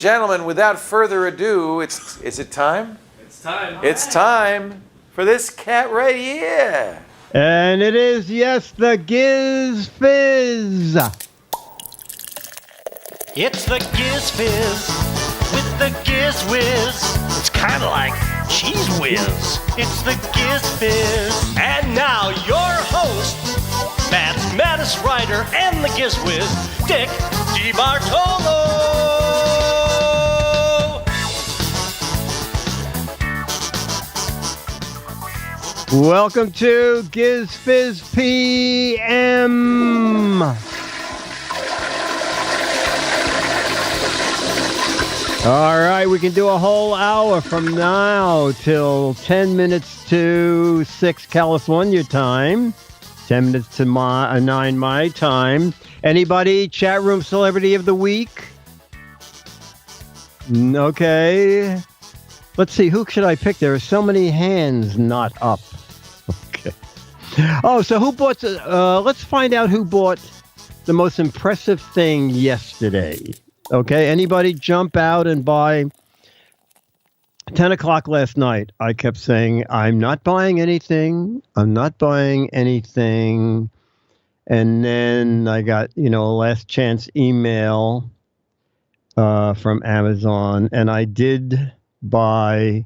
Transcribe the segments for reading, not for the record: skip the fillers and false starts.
Gentlemen, without further ado, is it time? It's time. It's time for this cat right here. And it is, yes, the Giz Fiz. It's the Giz Fiz with the Giz Whiz. It's kind of like Cheese Whiz. It's the Giz Fiz. And now your host, Matt's Maddest Writer and the Giz Whiz, Dick DeBartolo. Welcome to Giz Fiz PM. All right, we can do a whole hour from now till 10 minutes to 6 California time, 10 minutes to 9 my time. Anybody? Chat room celebrity of the week? Okay. Let's see, who should I pick? There are so many hands not up. Okay. Oh, so who bought let's find out who bought the most impressive thing yesterday. Okay, anybody jump out and buy? 10 o'clock last night, I kept saying, I'm not buying anything. I'm not buying anything. And then I got, a last chance email from Amazon. And I did buy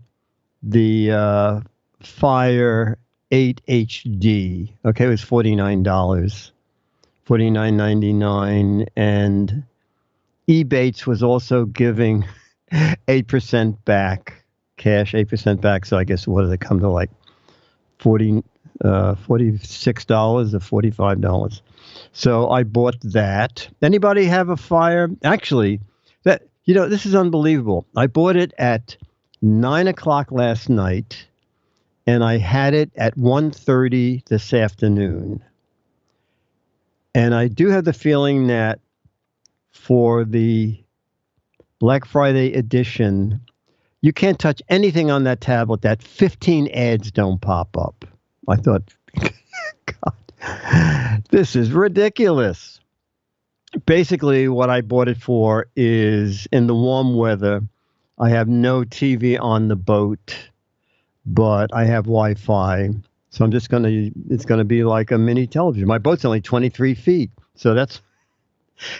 the Fire 8 HD. Okay, it was $49, $49.99. And Ebates was also giving 8% back, cash 8% back. So I guess what did it come to, like $46 or $45? So I bought that. Anybody have a Fire? Actually, this is unbelievable. I bought it at 9 o'clock last night, and I had it at 1:30 this afternoon. And I do have the feeling that for the Black Friday edition, you can't touch anything on that tablet that 15 ads don't pop up. I thought, God, this is ridiculous. Basically, what I bought it for is, in the warm weather, I have no TV on the boat, but I have Wi-Fi. So it's going to be like a mini television. My boat's only 23 feet. So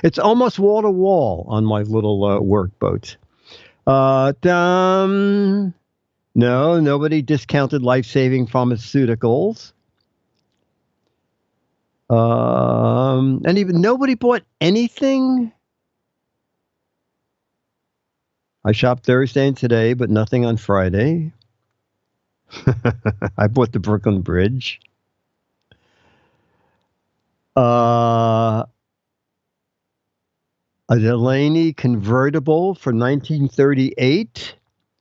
it's almost wall to wall on my little work boat. No, nobody discounted life-saving pharmaceuticals. And even nobody bought anything. I shopped Thursday and today, but nothing on Friday. I bought the Brooklyn Bridge. A Delaney convertible for 1938.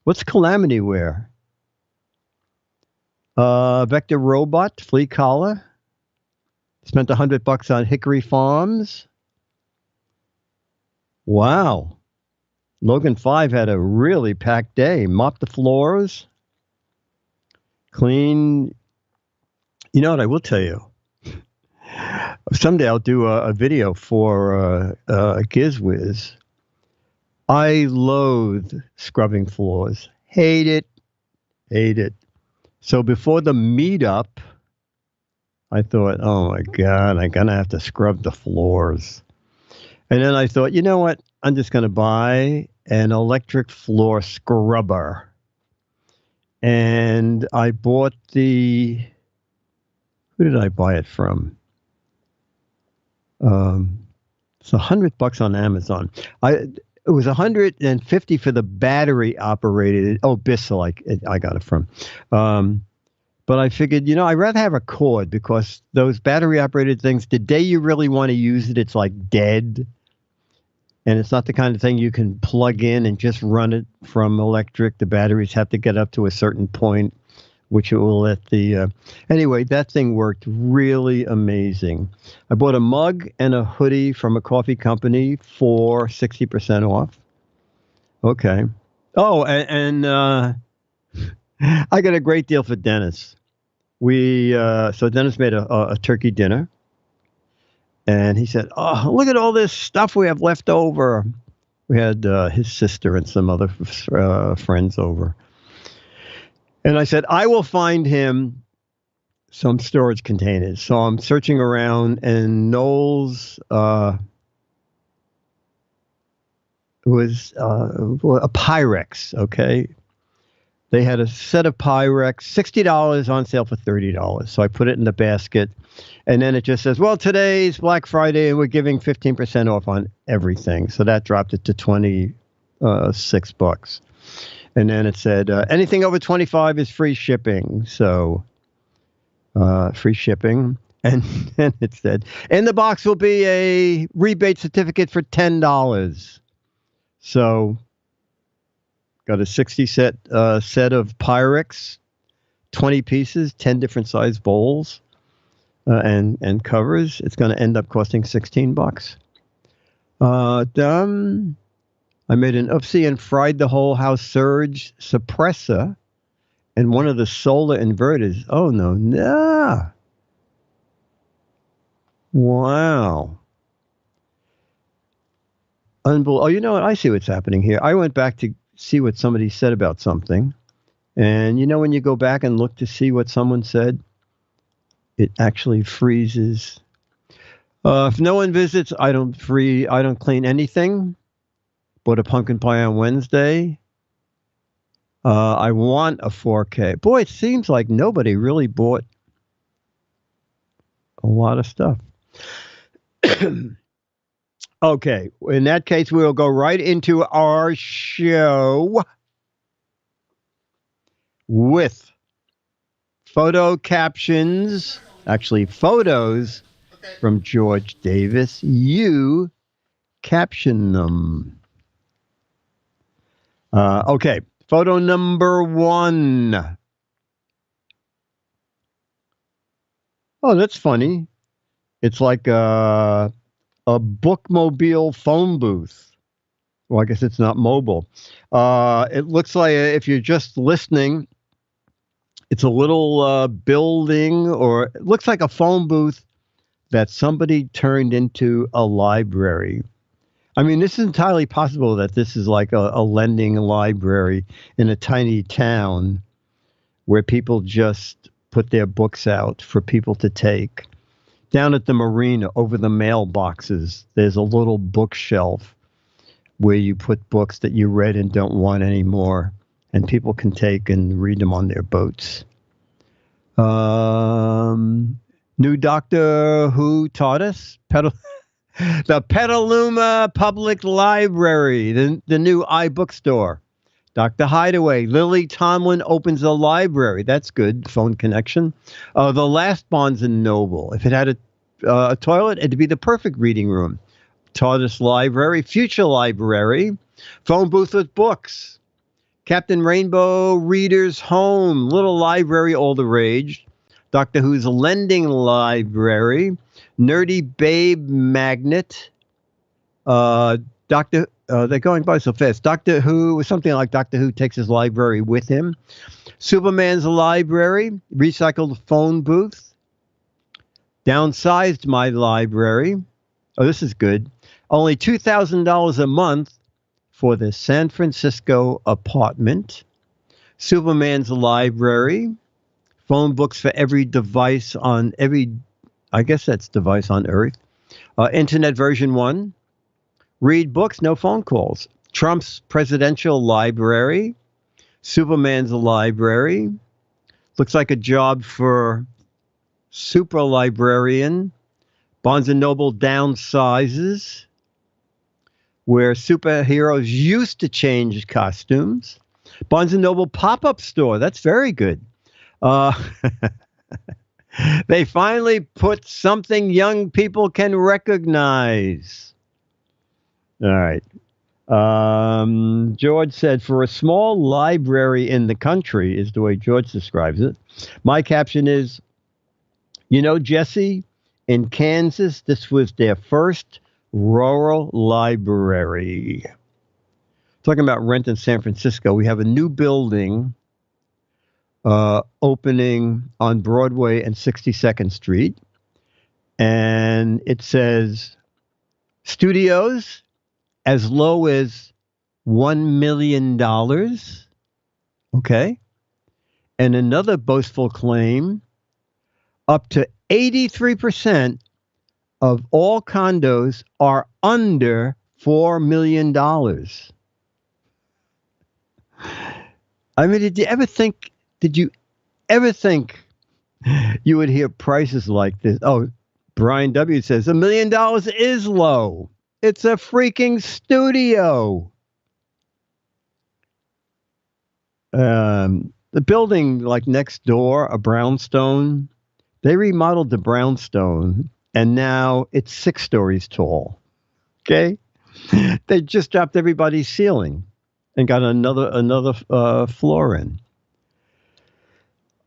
What's Calamity wear? Vector Robot flea collar. Spent $100 on Hickory Farms. Wow. Logan 5 had a really packed day. Mopped the floors. Clean. You know what I will tell you? Someday I'll do a video for GizWiz. I loathe scrubbing floors. Hate it. So before the meetup, I thought, oh my God, I'm going to have to scrub the floors. And then I thought, you know what? I'm just going to buy an electric floor scrubber. And I bought who did I buy it from? It's $100 on Amazon. It was $150 for the battery operated. Oh, Bissell, I got it from. But I figured, I'd rather have a cord, because those battery operated things, the day you really want to use it, it's like dead. And it's not the kind of thing you can plug in and just run it from electric. The batteries have to get up to a certain point, which it will let the... Anyway, that thing worked really amazing. I bought a mug and a hoodie from a coffee company for 60% off. Okay. Oh, and I got a great deal for Dennis. So Dennis made a turkey dinner. And he said, oh, look at all this stuff we have left over. We had his sister and some other friends over. And I said, I will find him some storage containers. So I'm searching around, and Knowles was a Pyrex, okay? They had a set of Pyrex, $60 on sale for $30. So I put it in the basket, and then it just says, well, today's Black Friday, and we're giving 15% off on everything. So that dropped it to $26. And then it said, anything over 25 is free shipping. So free shipping. And then it said, in the box will be a rebate certificate for $10. So got a 60 set of Pyrex, 20 pieces, 10 different size bowls, and covers. It's going to end up costing $16. I made an oopsie and fried the whole house surge suppressor and one of the solar inverters. Oh, no. Wow. Oh, you know what? I see what's happening here. I went back to see what somebody said about something. And you know when you go back and look to see what someone said, it actually freezes. If no one visits, I don't clean anything. Bought a pumpkin pie on Wednesday. I want a 4K. Boy, it seems like nobody really bought a lot of stuff. Okay, in that case, we'll go right into our show with photo captions, actually photos from George Davis. You caption them. Okay, photo number 1. Oh, that's funny. It's like a bookmobile phone booth. Well, I guess it's not mobile. It looks like, if you're just listening, it's a little building, or it looks like a phone booth that somebody turned into a library. I mean, this is entirely possible that this is like a lending library in a tiny town where people just put their books out for people to take. Down at the marina, over the mailboxes, there's a little bookshelf where you put books that you read and don't want anymore, and people can take and read them on their boats. New Doctor Who taught us the Petaluma Public Library, the new iBookstore. Dr. Hideaway, Lily Tomlin opens a library. That's good. Phone connection. The last Barnes & Noble. If it had a toilet, it'd be the perfect reading room. TARDIS Library, Future Library, phone booth with books. Captain Rainbow Reader's Home, little library, all the rage. Doctor Who's Lending Library, Nerdy Babe Magnet. They're going by so fast. Doctor Who, something like Doctor Who takes his library with him. Superman's Library, recycled phone booth. Downsized my library. Oh, this is good. Only $2,000 a month for the San Francisco apartment. Superman's Library. Phone books for every device on I guess that's device on Earth. Internet version 1. Read books, no phone calls. Trump's Presidential Library. Superman's Library. Looks like a job for super librarian. Barnes & Noble downsizes, where superheroes used to change costumes. Barnes & Noble pop-up store. That's very good. They finally put something young people can recognize. All right. George said, for a small library in the country, is the way George describes it. My caption is, Jesse, in Kansas, this was their first rural library. Talking about rent in San Francisco, we have a new building opening on Broadway and 62nd Street. And it says studios as low as $1 million. Okay. And another boastful claim, up to 83% of all condos are under $4 million. I mean, did you ever think you would hear prices like this? Oh, Brian W. says $1 million is low. It's a freaking studio. The building like next door, a brownstone, they remodeled the brownstone and now it's 6 stories tall. Okay. They just dropped everybody's ceiling and got another floor in.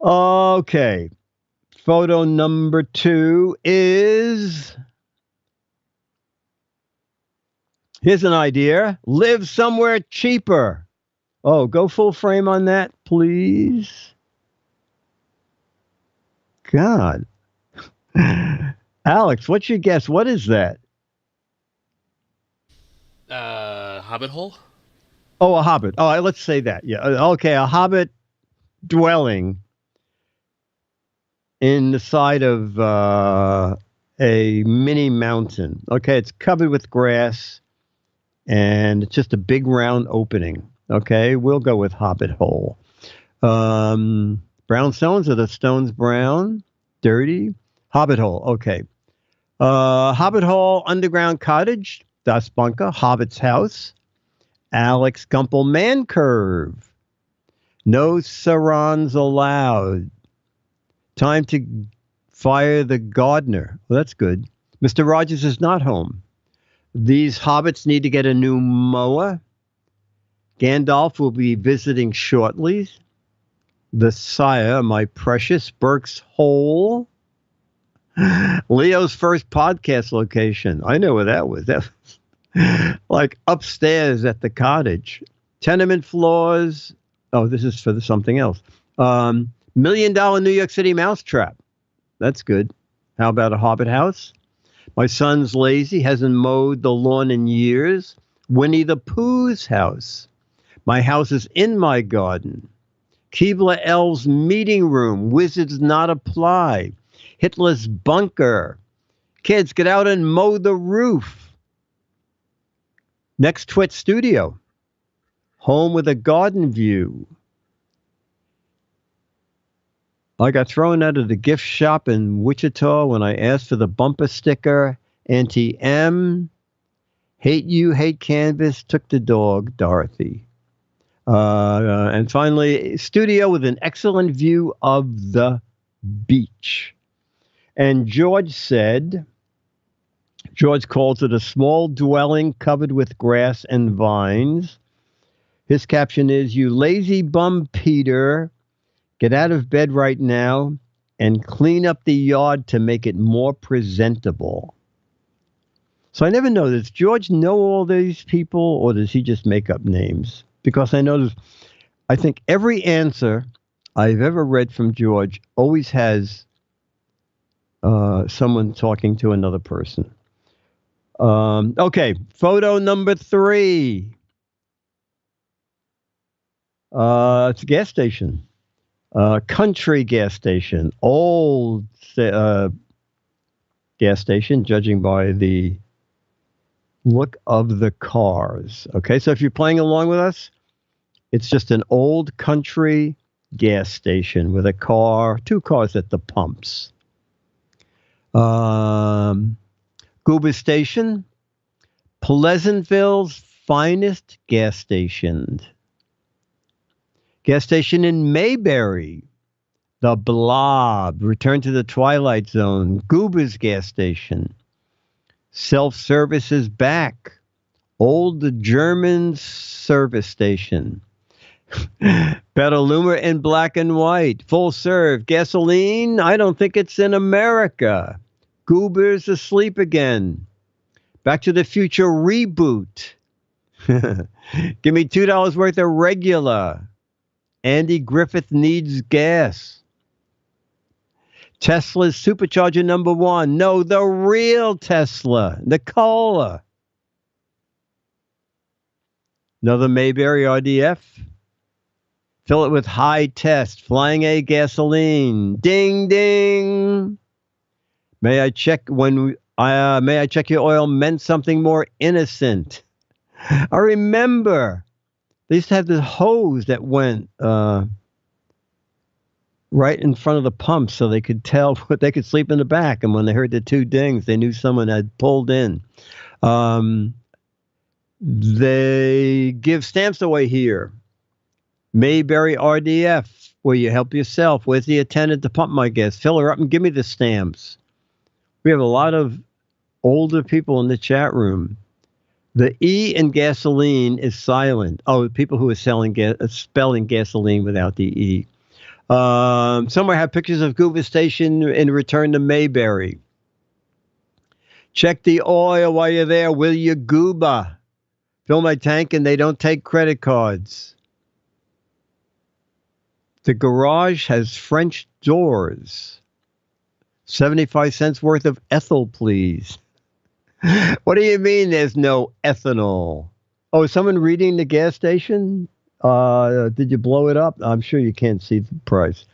Okay. Photo number 2 is, here's an idea. Live somewhere cheaper. Oh, go full frame on that, please. God. Alex, what's your guess? What is that? Hobbit hole? Oh, a hobbit. Oh, let's say that. Yeah. Okay, a hobbit dwelling in the side of a mini mountain. Okay, it's covered with grass, and it's just a big round opening. Okay, we'll go with hobbit hole. Brownstones, are the stones brown? Dirty? Hobbit hole. Okay. Hobbit hole underground cottage. Das Bunker. Hobbit's house. Alex Gumpel man curve. No sarons allowed. Time to fire the gardener. Well, that's good. Mr. Rogers is not home. These hobbits need to get a new mower. Gandalf will be visiting shortly. The Sire, my precious Burke's Hole. Leo's first podcast location. I know where that was. That was like upstairs at the cottage. Tenement floors. Oh, this is for something else. $1 million New York City mousetrap. That's good. How about a hobbit house? My son's lazy, hasn't mowed the lawn in years. Winnie the Pooh's house. My house is in my garden. Keebler Elves meeting room. Wizards not apply. Hitler's bunker. Kids, get out and mow the roof. Next Twit studio. Home with a garden view. I got thrown out of the gift shop in Wichita when I asked for the bumper sticker. Auntie M. Hate you, hate canvas. Took the dog, Dorothy. And finally, studio with an excellent view of the beach. And George calls it a small dwelling covered with grass and vines. His caption is, you lazy bum Peter, get out of bed right now and clean up the yard to make it more presentable. So I never know, does George know all these people or does he just make up names? Because I think every answer I've ever read from George always has someone talking to another person. Okay, photo number 3. It's a gas station. Country gas station. Old gas station, judging by the look of the cars. Okay, so if you're playing along with us, it's just an old country gas station with a car, 2 cars at the pumps. Goober Station, Pleasantville's finest gas station. Gas station in Mayberry, the Blob, Return to the Twilight Zone, Goober's gas station. Self-service is back. Old German service station. Petaluma in black and white. Full serve. Gasoline? I don't think it's in America. Goober's asleep again. Back to the Future reboot. Give me $2 worth of regular. Andy Griffith needs gas. Tesla's supercharger number 1. No, the real Tesla. Nikola. Another Mayberry RDF. Fill it with high test, flying A gasoline. Ding, ding. May I check may I check your oil meant something more innocent. I remember they used to have this hose that went right in front of the pump so they could tell what they could sleep in the back. And when they heard the two dings, they knew someone had pulled in. They give stamps away here. Mayberry RDF, where you help yourself. Where's the attendant to pump my gas? Fill her up and give me the stamps. We have a lot of older people in the chat room. The E in gasoline is silent. Oh, people who are spelling gasoline without the E. Somewhere have pictures of Gooba Station in return to Mayberry. Check the oil while you're there, will you, Gooba? Fill my tank and they don't take credit cards. The garage has French doors. 75 cents worth of ethyl, please. What do you mean there's no ethanol? Oh, is someone reading the gas station? Did you blow it up? I'm sure you can't see the price.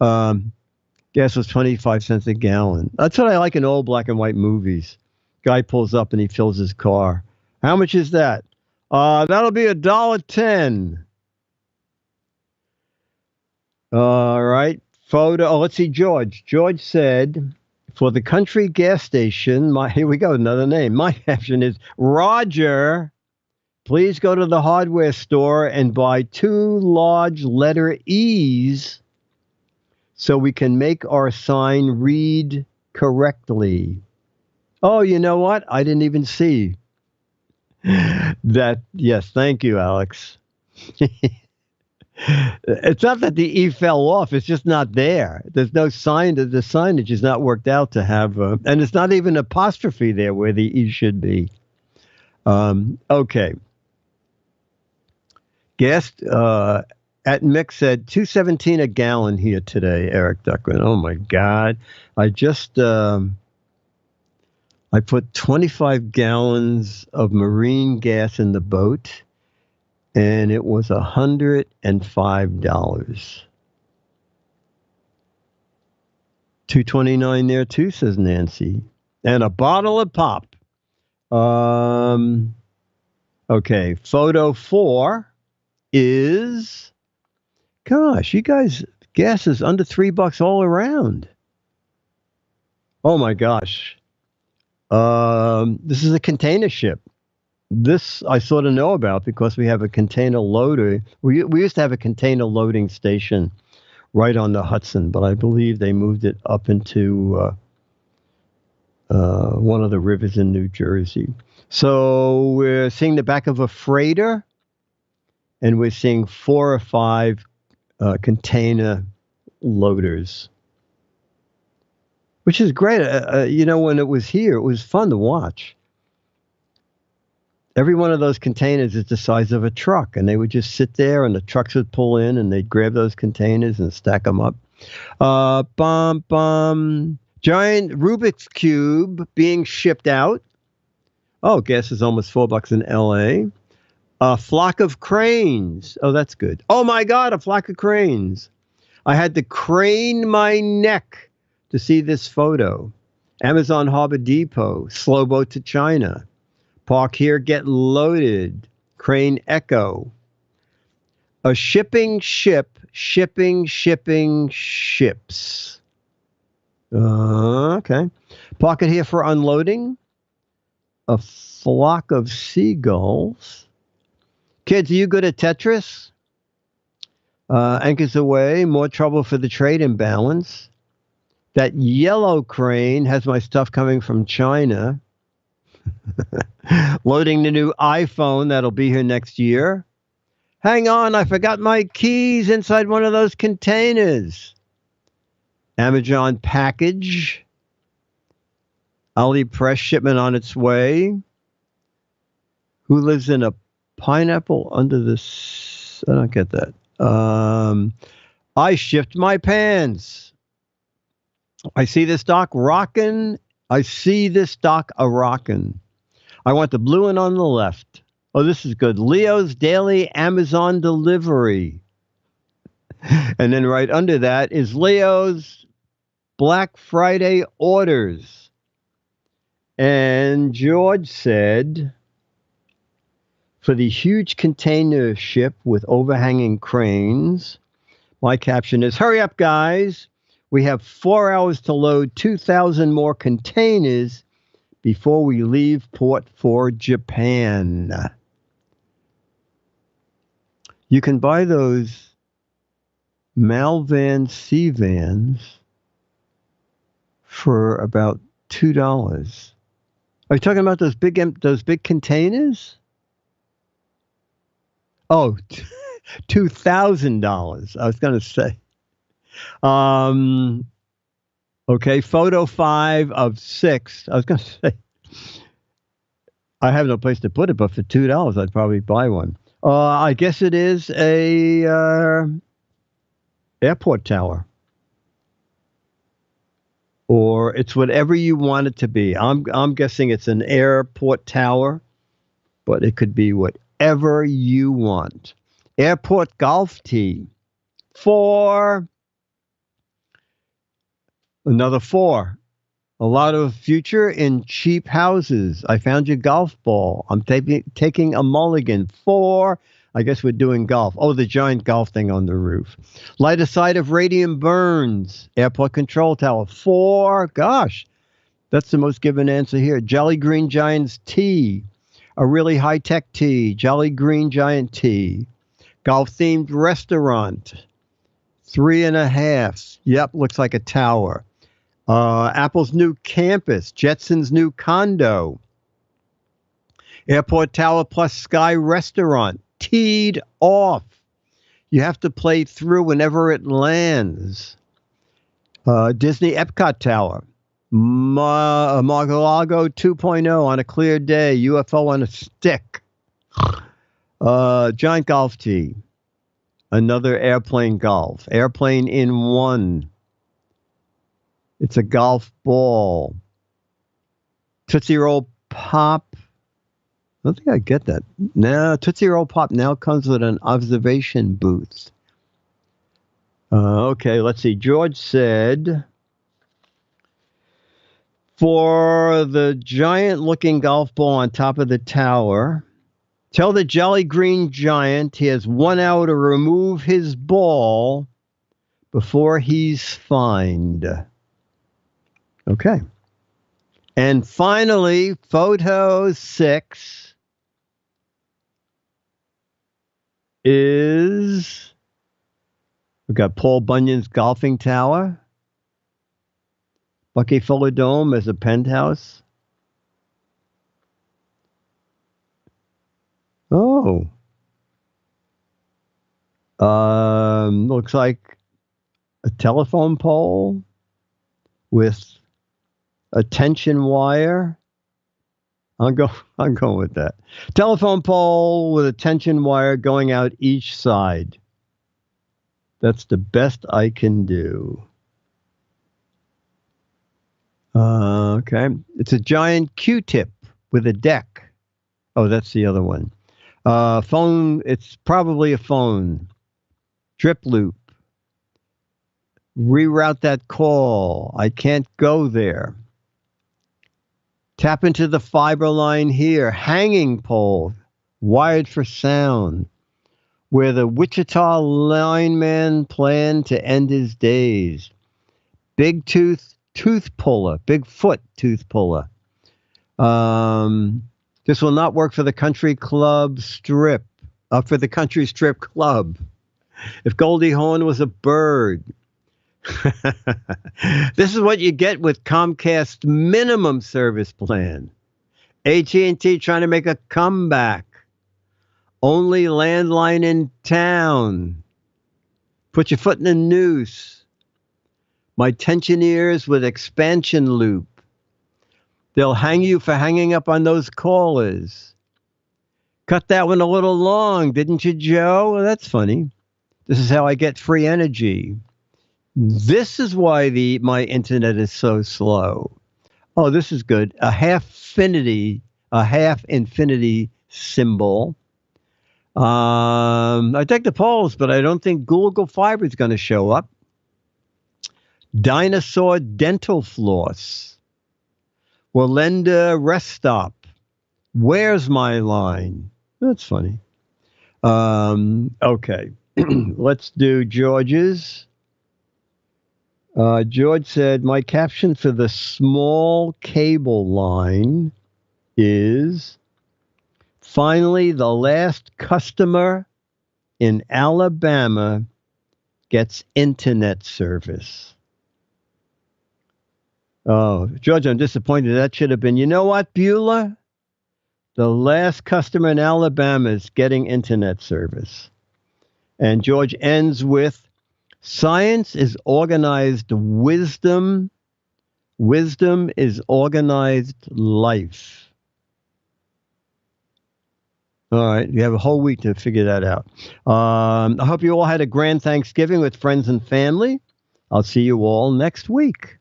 Gas was 25 cents a gallon. That's what I like in old black and white movies. Guy pulls up and he fills his car. How much is that? That'll be $1.10. All right. Photo. Oh, let's see, George. George said, for the country gas station, here we go, another name. My caption is, Roger, please go to the hardware store and buy 2 large letter E's so we can make our sign read correctly. Oh, you know what? I didn't even see that. Yes, thank you, Alex. It's not that the E fell off. It's just not there. There's no sign. The signage is not worked out to have, and it's not even apostrophe there where the E should be. Okay. Guest at Mick said $2.17 a gallon here today, Eric Duckman. Oh, my God. I just, I put 25 gallons of marine gas in the boat. And it was $105. $2.29 there too, says Nancy. And a bottle of pop. Okay, photo 4 is, gosh, you guys, gas is under $3 all around. Oh my gosh. This is a container ship. This I sort of know about because we have a container loader. We used to have a container loading station right on the Hudson, but I believe they moved it up into one of the rivers in New Jersey. So we're seeing the back of a freighter, and we're seeing 4 or 5 container loaders, which is great. You know, when it was here, it was fun to watch. Every one of those containers is the size of a truck, and they would just sit there, and the trucks would pull in, and they'd grab those containers and stack them up. Giant Rubik's Cube being shipped out. Oh, gas is almost $4 in L.A. A flock of cranes. Oh, that's good. Oh, my God, a flock of cranes. I had to crane my neck to see this photo. Amazon Harbor Depot, slow boat to China. Park here, get loaded. Crane Echo. A shipping ship, shipping ships. Okay. Park it here for unloading. A flock of seagulls. Kids, are you good at Tetris? Anchors away, more trouble for the trade imbalance. That yellow crane has my stuff coming from China. Loading the new iPhone that'll be here next year. Hang on, I forgot my keys inside one of those containers. Amazon package. AliExpress shipment on its way. Who lives in a pineapple under this? I don't get that. I shift my pants. I see this dock rockin'. I see this dock a rockin'. I want the blue one on the left. Oh, this is good. Leo's Daily Amazon Delivery. And then right under that is Leo's Black Friday Orders. And George said, for the huge container ship with overhanging cranes, my caption is, hurry up, guys. We have 4 hours to load 2,000 more containers before we leave port for Japan. You can buy those Malvan Sea Vans for about $2. Are you talking about those big containers? Oh, $2,000. I was going to say. Okay, photo 5 of 6. I was going to say, I have no place to put it, but for $2, I'd probably buy one. I guess it is a airport tower. Or it's whatever you want it to be. I'm guessing it's an airport tower, but it could be whatever you want. Airport golf tee for another 4. A lot of future in cheap houses. I found your golf ball. I'm taking a mulligan for, I guess we're doing golf. Oh, the giant golf thing on the roof. Light a side of radium burns. Airport control tower for, gosh, that's the most given answer here. Jolly Green Giant's tea. A really high-tech tea. Jolly Green Giant tea. Golf-themed restaurant. 3.5. Yep, looks like a tower. Apple's new campus. Jetson's new condo. Airport tower plus sky restaurant. Teed off. You have to play through whenever it lands. Disney Epcot Tower. Mar-a-Lago 2.0 on a clear day. UFO on a stick. Giant golf tee. Another airplane golf. Airplane in one. It's a golf ball. Tootsie Roll Pop. I don't think I get that. No, Tootsie Roll Pop now comes with an observation booth. Okay, let's see. George said, for the giant-looking golf ball on top of the tower, tell the Jolly Green Giant he has 1 hour to remove his ball before he's fined. Okay. And finally, photo 6 is, we've got Paul Bunyan's golfing tower, Bucky Fuller Dome as a penthouse. Oh. Looks like a telephone pole with a tension wire. I'm going with that. Telephone pole with a tension wire going out each side. That's the best I can do. Okay. It's a giant Q-tip with a deck. Oh, that's the other one. Phone. It's probably a phone. Drip loop. Reroute that call. I can't go there. Tap into the fiber line here. Hanging pole. Wired for sound. Where the Wichita lineman planned to end his days. Big tooth puller. Bigfoot tooth puller. This will not work for the country club strip. For the country strip club. If Goldie Hawn was a bird. This is what you get with Comcast minimum service plan. AT&T trying to make a comeback. Only landline in town. Put your foot in the noose. My tension ears with expansion loop. They'll hang you for hanging up on those callers. Cut that one a little long, didn't you, Joe? Well, that's funny. This is how I get free energy. This is why my internet is so slow. Oh, this is good. A half infinity symbol. I take the polls, but I don't think Google Fiber is going to show up. Dinosaur dental floss. Walenda rest stop. Where's my line? That's funny. Okay. Let's do George's. George said, my caption for the small cable line is, finally, the last customer in Alabama gets internet service. Oh, George, I'm disappointed. That should have been, you know what, Beulah? The last customer in Alabama is getting internet service. And George ends with, science is organized wisdom. Wisdom is organized life. All right, you have a whole week to figure that out. I hope you all had a grand Thanksgiving with friends and family. I'll see you all next week.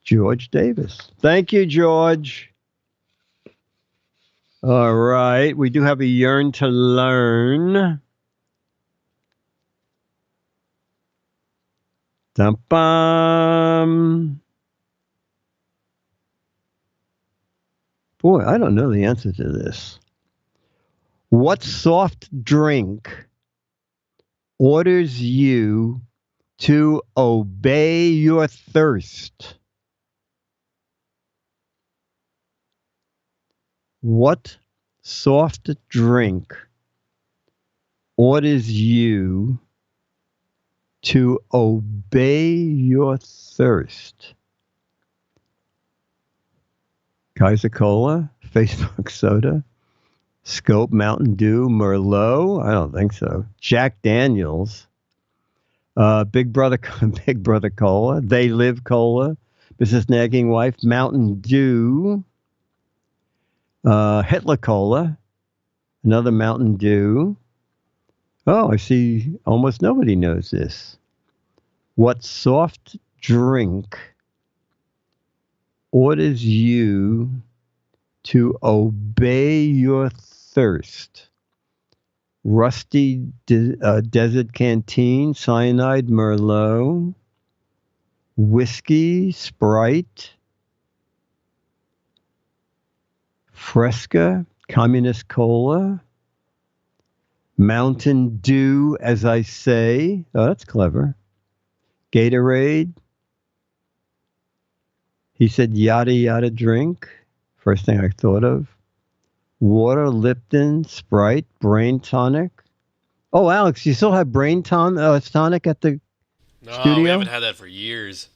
George Davis. Thank you, George. All right, we do have a yearn to learn. Dum-bum. Boy, I don't know the answer to this. What soft drink orders you to obey your thirst? What soft drink orders you to obey your thirst? Kaiser Cola, Facebook Soda, Scope, Mountain Dew, Merlot? I don't think so. Jack Daniels, Big Brother Cola, They Live Cola, Mrs. Nagging Wife, Mountain Dew, Hitler Cola, another Mountain Dew. Oh, I see almost nobody knows this. What soft drink orders you to obey your thirst? Rusty Desert Canteen, Cyanide, Merlot, Whiskey, Sprite, Fresca, Communist Cola, Mountain Dew, as I say. Oh, that's clever. Gatorade. He said yada yada drink. First thing I thought of. Water, Lipton, Sprite, Brain Tonic. Oh, Alex, you still have Brain Tonic at the studio? No, we haven't had that for years.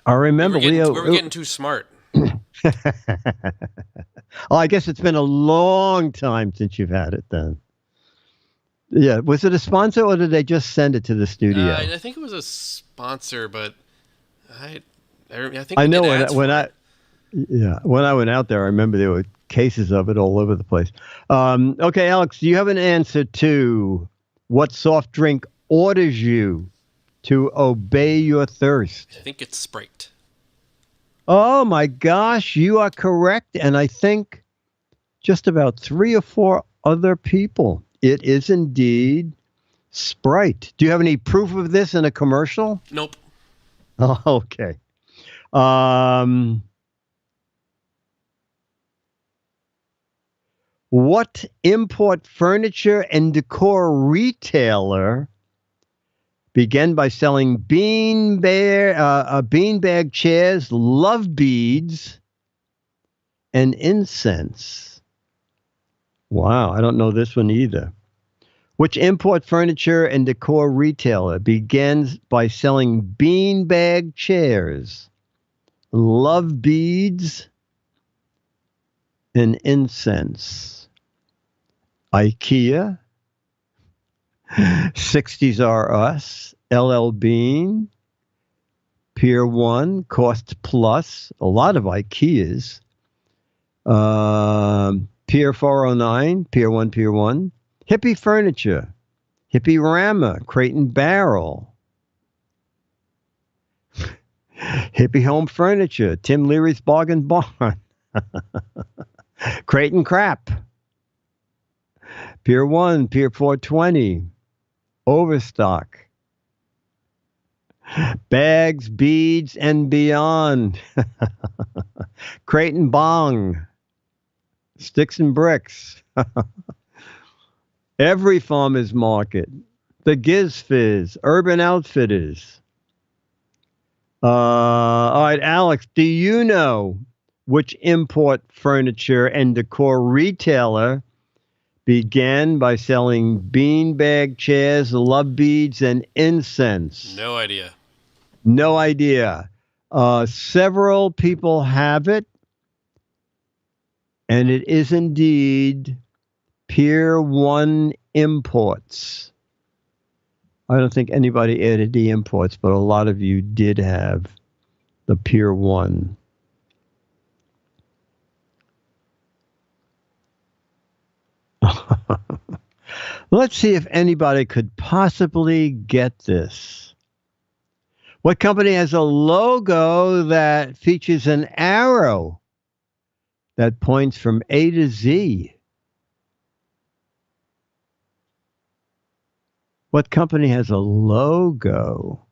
I remember. We were getting too smart. Oh, I guess it's been a long time since you've had it then. Yeah. Was it a sponsor or did they just send it to the studio? I think it was a sponsor, but I think I know when I went out there, I remember there were cases of it all over the place. Okay, Alex, do you have an answer to what soft drink orders you to obey your thirst? I think it's Sprite. Oh my gosh, you are correct. And I think just about 3 or 4 other people. It is indeed Sprite. Do you have any proof of this in a commercial? Nope. Oh, okay. What import furniture and decor retailer began by selling beanbag chairs, love beads, and incense? Wow, I don't know this one either. Which import furniture and decor retailer begins by selling beanbag chairs, love beads, and incense? IKEA, 60s R Us, LL Bean, Pier 1, Cost Plus, a lot of IKEAs, Pier 409, Pier 1, Hippie Furniture, Hippie Rama, Crate and Barrel, Hippie Home Furniture, Tim Leary's Bargain Barn, Crate and Crap, Pier 1, Pier 420, Overstock, Bags, Beads, and Beyond, Crate and Bong, Sticks and Bricks, Every Farmer's Market, the Giz Fiz, Urban Outfitters. All right, Alex, do you know which import furniture and decor retailer began by selling beanbag chairs, love beads, and incense? No idea. No idea. Several people have it, and it is indeed Pier 1 Imports. I don't think anybody added the imports, but a lot of you did have the Pier 1. Let's see if anybody could possibly get this. What company has a logo that features an arrow that points from A to Z? What company has a logo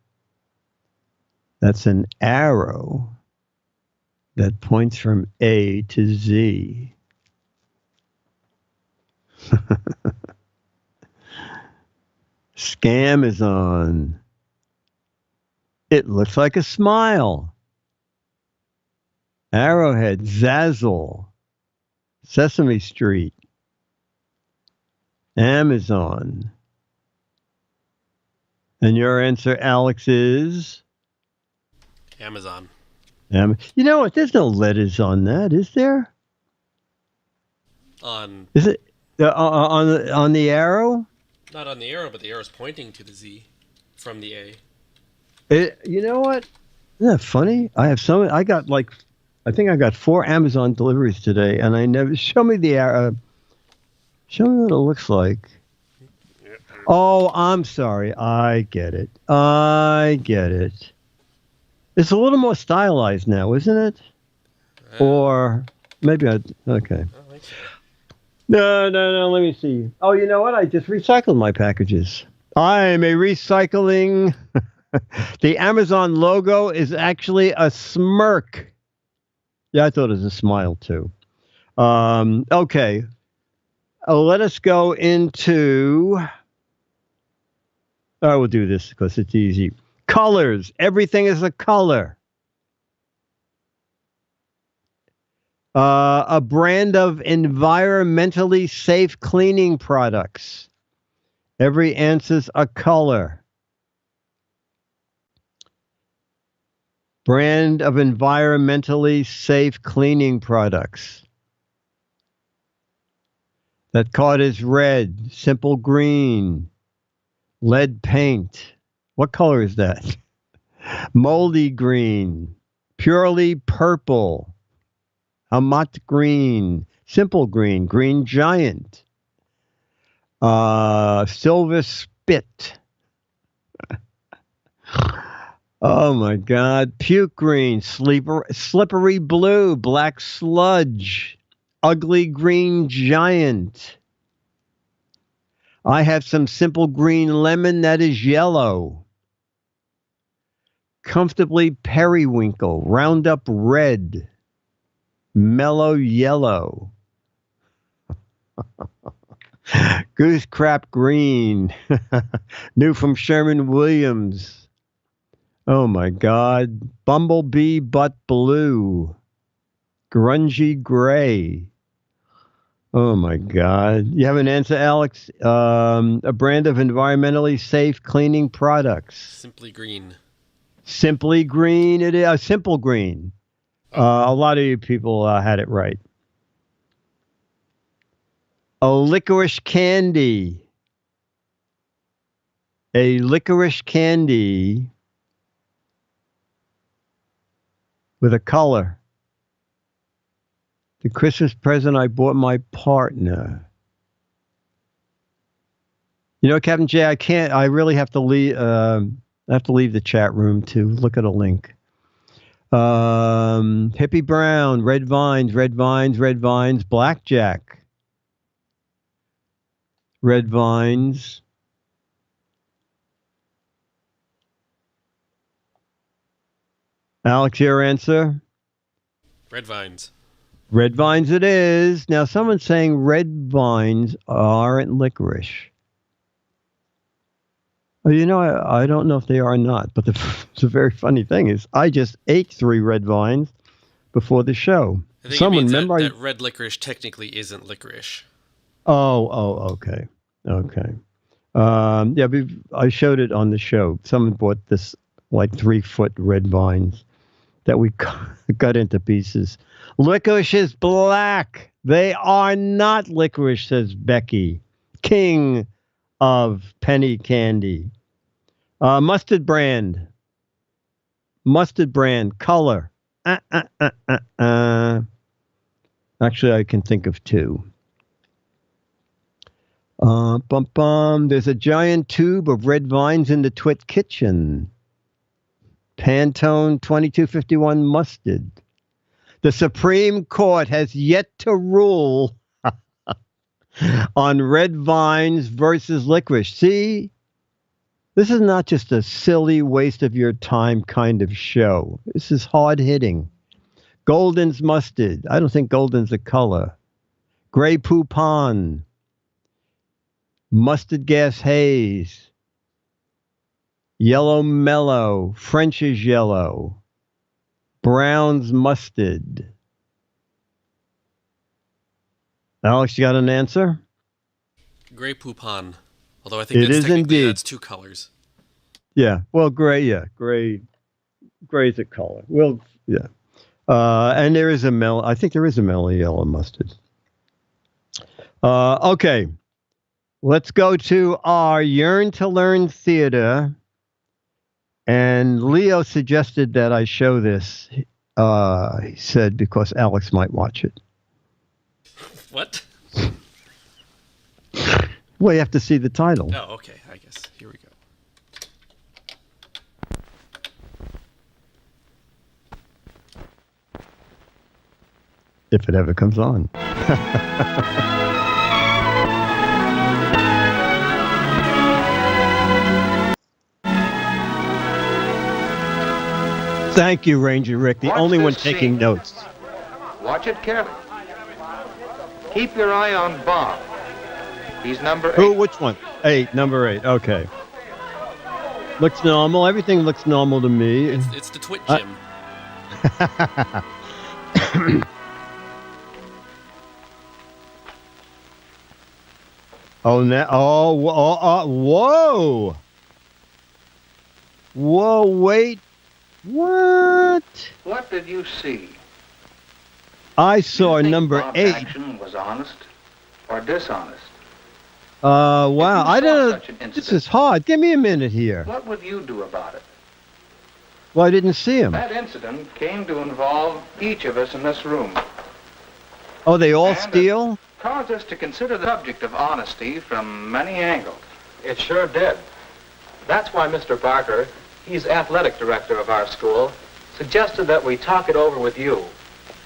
that's an arrow that points from A to Z? Scam is on. It looks like a smile. Arrowhead, Zazzle, Sesame Street, Amazon. And your answer, Alex, is? Amazon. You know what? There's no letters on that, is there? Is it on the arrow? Not on the arrow, but the arrow's pointing to the Z from the A. You know what? Isn't that funny? I think I got 4 Amazon deliveries today, and I never show me the arrow. Show me what it looks like. Oh, I'm sorry. I get it. It's a little more stylized now, isn't it? Or maybe okay. I don't think so. No. Let me see. Oh, you know what? I just recycled my packages. I'm a recycling. The Amazon logo is actually a smirk. Yeah, I thought it was a smile too. Okay. Let us go into. I will do this because it's easy. Colors. Everything is a color. A brand of environmentally safe cleaning products. Every answer's a color. Brand of environmentally safe cleaning products. That card is red, simple green, lead paint. What color is that? Moldy green, purely purple, Hamat green, simple green, green giant, silver spit. Oh my God. Puke green, slippery blue, black sludge, ugly green giant. I have some simple green lemon that is yellow. Comfortably periwinkle, Roundup red, mellow yellow. Goose crap green, new from Sherman-Williams. Oh my God. Bumblebee butt blue. Grungy gray. Oh my God. You have an answer, Alex? A brand of environmentally safe cleaning products. Simply green. Simply green. It is simple green. A lot of you people had it right. A licorice candy. A licorice candy with a color. The Christmas present I bought my partner. You know, Captain J, I really have to leave. I have to leave the chat room to look at a link. Hippie brown, red vines, blackjack. Red vines. Alex, your answer? Red vines. Red vines it is. Now, someone's saying red vines aren't licorice. Well, you know, I don't know if they are or not, but the very funny thing is I just ate 3 red vines before the show. I think Someone it means remember that red licorice technically isn't licorice. okay. Yeah, I showed it on the show. Someone bought this like 3-foot red vines that we cut into pieces. Licorice is black. They are not licorice, says Becky, king of penny candy. Mustard brand, color. Actually, I can think of 2. There's a giant tube of red vines in the Twit kitchen. Pantone 2251 mustard. The Supreme Court has yet to rule on red vines versus licorice. See, this is not just a silly waste of your time kind of show. This is hard hitting. Golden's mustard. I don't think golden's a color. Grey Poupon. Mustard gas haze. Yellow mellow. French's yellow. Brown's mustard. Alex, you got an answer? Grey Poupon. Although I think It is indeed. That's 2 colors. Yeah. Well, gray. Yeah, gray. Gray's a color. Well, yeah. And there is I think there is a mellow yellow mustard. Okay. Let's go to our Yearn to Learn theater. And Leo suggested that I show this. He said because Alex might watch it. What? Well, you have to see the title. Oh, okay. I guess. Here we go. If it ever comes on. Thank you, Ranger Rick, the only one taking notes. Watch it carefully. Keep your eye on Bob. He's number 8. Who? Which one? 8. Number 8. Okay. Looks normal. Everything looks normal to me. It's the Twit Gym. Whoa. Whoa, wait. What? What did you see? I saw Do you think number Bob's 8. action was honest or dishonest? Wow. If you I saw don't such an know. This incident, is hard. Give me a minute here. What would you do about it? Well, I didn't see him. That incident came to involve each of us in this room. Oh, they all And steal? Caused us to consider the subject of honesty from many angles. It sure did. That's why Mr. Barker, he's athletic director of our school, suggested that we talk it over with you.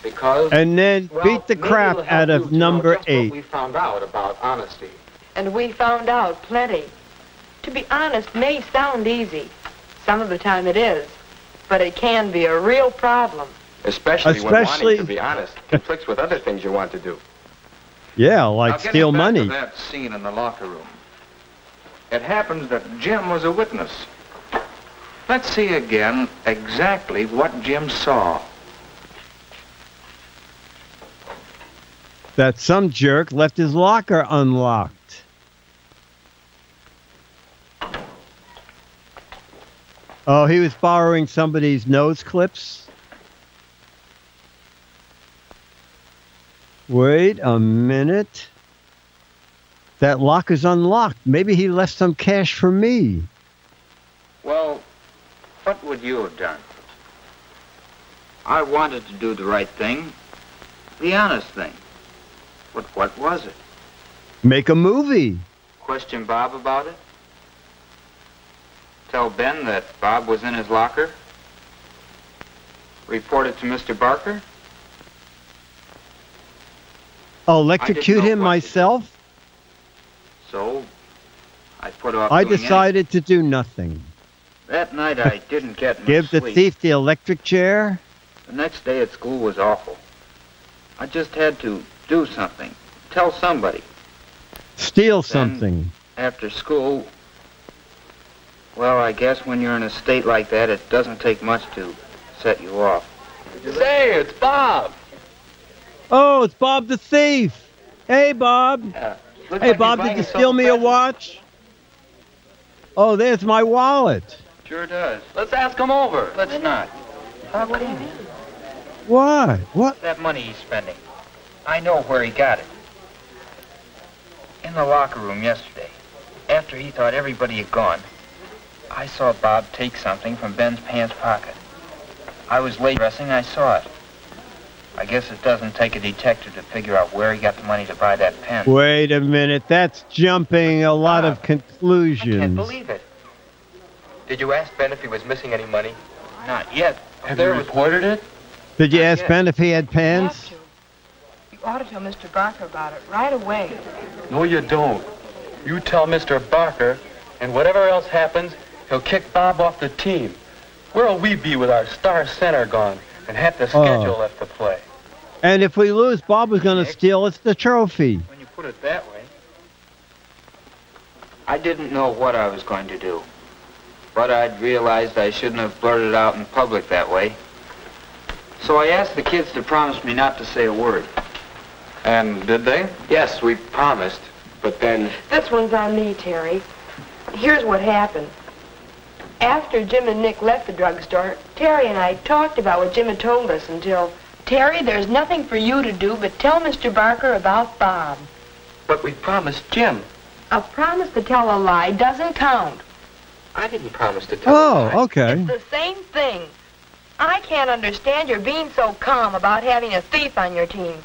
Because, And then well, beat the maybe crap it'll help out you of to know number just 8. What we found out about honesty. And we found out plenty. To be honest may sound easy. Some of the time it is. But it can be a real problem. Especially when Especially- wanting to be honest conflicts with other things you want to do. Yeah, Now, like getting steal back money. to that scene in the locker room. It happens that Jim was a witness. Let's see again exactly what Jim saw. That some jerk left his locker unlocked. Oh, he was borrowing somebody's nose clips? Wait a minute. That locker's unlocked. Maybe he left some cash for me. Well, what would you have done? I wanted to do the right thing, the honest thing. But what was it? Make a movie. Question Bob about it? Tell Ben that Bob was in his locker? Report it to Mr. Barker? Oh, I electrocute didn't know him what to do. myself? so I put off I doing decided to do nothing. anything. That night I didn't get much Give the sleep. thief the electric chair. The next day at school was awful. I just had to do something. Tell somebody. Steal something. After school, well, I guess when you're in a state like that, it doesn't take much to set you off. Say, it's Bob. Oh, it's Bob the thief. Hey, Bob. Hey, Bob, did you steal me a watch? Oh, there's my wallet. Sure does. Let's ask him over. Let's not. How come? Why? What? That money he's spending. I know where he got it. In the locker room yesterday, after he thought everybody had gone, I saw Bob take something from Ben's pants pocket. I was late dressing, I saw it. I guess it doesn't take a detective to figure out where he got the money to buy that pen. Wait a minute. That's jumping a lot of I conclusions. can't believe it. Did you ask Ben if he was missing any money? Not yet. Have you reported it? Did you Not ask yet. Ben if he had You pants? have to. You ought to tell Mr. Barker about it right away. No, you don't. You tell Mr. Barker, and whatever else happens, he'll kick Bob off the team. Where'll we be with our star center gone and half the schedule left to play? And if we lose, Bob was going to steal us the trophy. When you put it that way. I didn't know what I was going to do. But I'd realized I shouldn't have blurted out in public that way. So I asked the kids to promise me not to say a word. And did they? Yes, we promised. But then... This one's on me, Terry. Here's what happened. After Jim and Nick left the drugstore, Terry and I talked about what Jim had told us until, Terry, there's nothing for you to do but tell Mr. Barker about Bob. But we promised Jim. A promise to tell a lie doesn't count. I didn't promise to tell a lie. Oh, okay. It's the same thing. I can't understand your being so calm about having a thief on your team.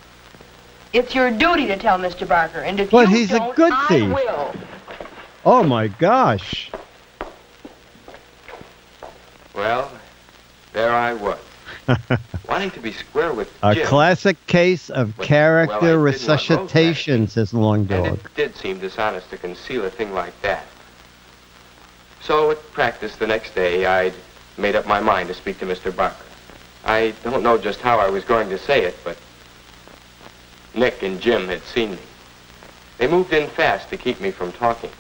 It's your duty to tell Mr. Barker, and if But you he's a don't, good I thief. will. Oh, my gosh. Well, there I was, wanting to be square with A Jim. classic case of Well, I character did not resuscitation, says Long And Dog. it did seem dishonest to conceal a thing like that. So at practice the next day, I'd made up my mind to speak to Mr. Barker. I don't know just how I was going to say it, but Nick and Jim had seen me. They moved in fast to keep me from talking.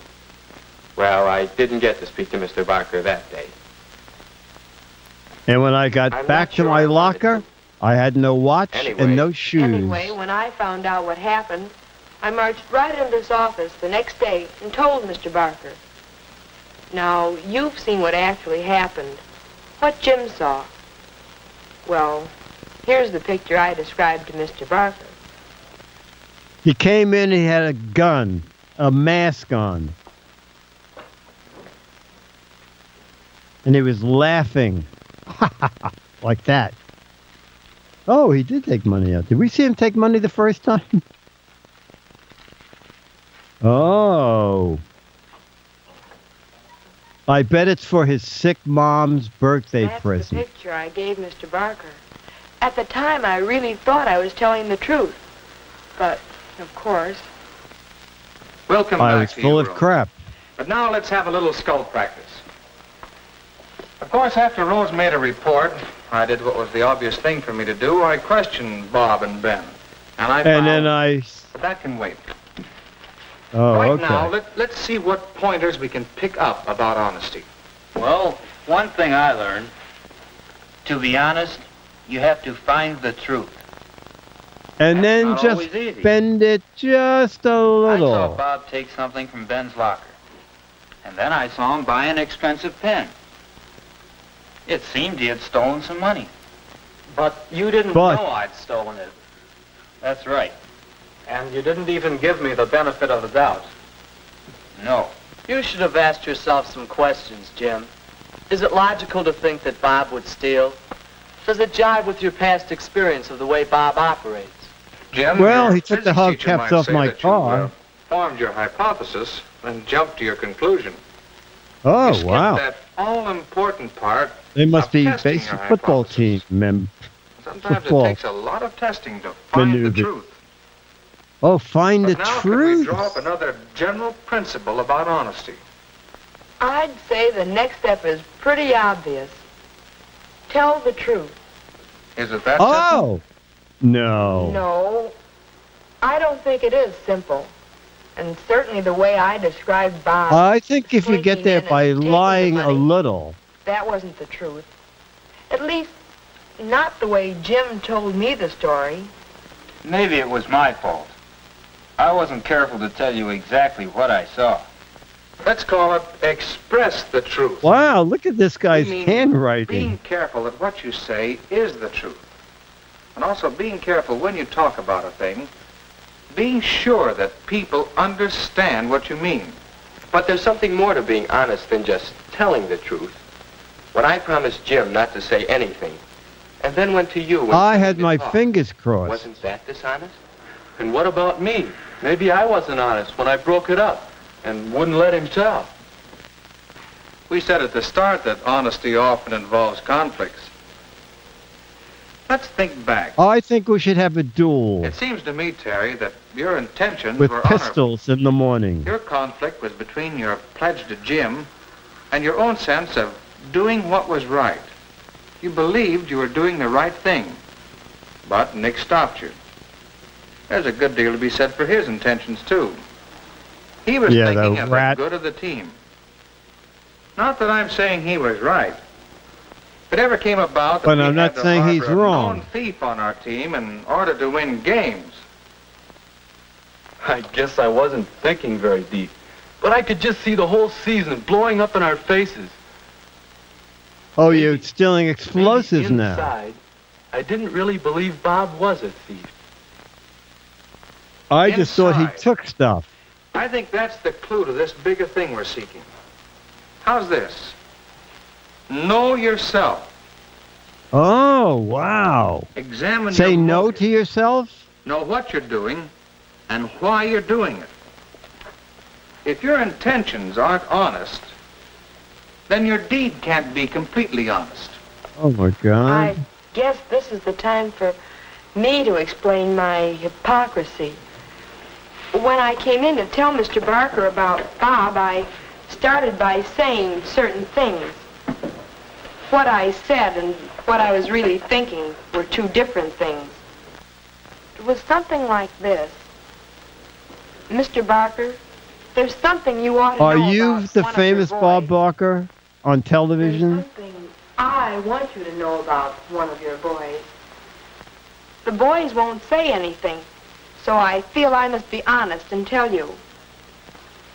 Well, I didn't get to speak to Mr. Barker that day. And when I got I'm back not to sure my I wanted locker, to. I had no watch Anyway. and no shoes. Anyway, when I found out what happened, I marched right into this office the next day and told Mr. Barker. Now, you've seen what actually happened. What Jim saw. Well, here's the picture I described to Mr. Barker. He came in, he had a gun, a mask on. And he was laughing. Like that. Oh, he did take money out. Did we see him take money the first time? Oh. I bet it's for his sick mom's birthday That's present. the picture I gave Mr. Barker. At the time, I really thought I was telling the truth. But, of course, Welcome I back was to full your of room. crap. But now let's have a little skull practice. Of course, after Rose made a report, I did what was the obvious thing for me to do. I questioned Bob and Ben. And I And found... then I... But that can wait. Oh, right okay. now, let's see what pointers we can pick up about honesty. Well, one thing I learned, to be honest, you have to find the truth. And then not just always easy. bend it just a I saw little. Bob take something from Ben's locker. And then I saw him buy an expensive pen. It seemed he had stolen some money. But you didn't But- know I'd stolen it. That's right. And you didn't even give me the benefit of the doubt. No. You should have asked yourself some questions, Jim. Is it logical to think that Bob would steal? Does it jive with your past experience of the way Bob operates? Jim, Well, your he took the physics teacher hubcaps might off say my that you, car. formed your hypothesis and jumped to your conclusion. You Oh, skipped wow. that all-important part. They must of be testing basic your football hypothesis. team Sometimes football it takes a lot of testing to find maneuver. the truth. Oh, find But the now truth. can we draw up another general principle about honesty? I'd say the next step is pretty obvious. Tell the truth. Is it that simple? Oh! No. No, I don't think it is simple. And certainly the way I described Bob, I think if you sneaking get there in and by taking the lying a money, little. that wasn't the truth. At least, not the way Jim told me the story. Maybe it was my fault. I wasn't careful to tell you exactly what I saw. Let's call it express the truth. Wow, look at this guy's We mean handwriting. Being careful that what you say is the truth. And also being careful when you talk about a thing, being sure that people understand what you mean. But there's something more to being honest than just telling the truth. When I promised Jim not to say anything, and then went to you... I had my fingers crossed. Wasn't that dishonest? And what about me? Maybe I wasn't honest when I broke it up and wouldn't let him tell. We said at the start that honesty often involves conflicts. Let's think back. I think we should have a duel It seems to me, Terry, that your intentions with were honorable. pistols in the morning. Your conflict was between your pledge to Jim and your own sense of doing what was right. You believed you were doing the right thing, but Nick stopped you. There's a good deal to be said for his intentions, too. He was Yeah, thinking the of rat. the good of the team. Not that I'm saying he was right. If it ever came about that But we I'm had not to saying he's harbor a wrong. known thief on our team in order to win games. I guess I wasn't thinking very deep, but I could just see the whole season blowing up in our faces. Oh, you're stealing explosives Maybe now. inside, I didn't really believe Bob was a thief. I just thought he Inside. took stuff. I think that's the clue to this bigger thing we're seeking. How's this? Know yourself. Oh, wow. Examine Say your no motives. to yourself? Know what you're doing and why you're doing it. If your intentions aren't honest, then your deed can't be completely honest. Oh, my God. I guess this is the time for me to explain my hypocrisy. When I came in to tell Mr. Barker about Bob, I started by saying certain things. What I said and what I was really thinking were two different things. It was something like this. Mr. Barker, there's something you ought to Are know you about the one of famous your Bob boys. Barker on There's television? something I want you to know about one of your boys. The boys won't say anything, so I feel I must be honest and tell you.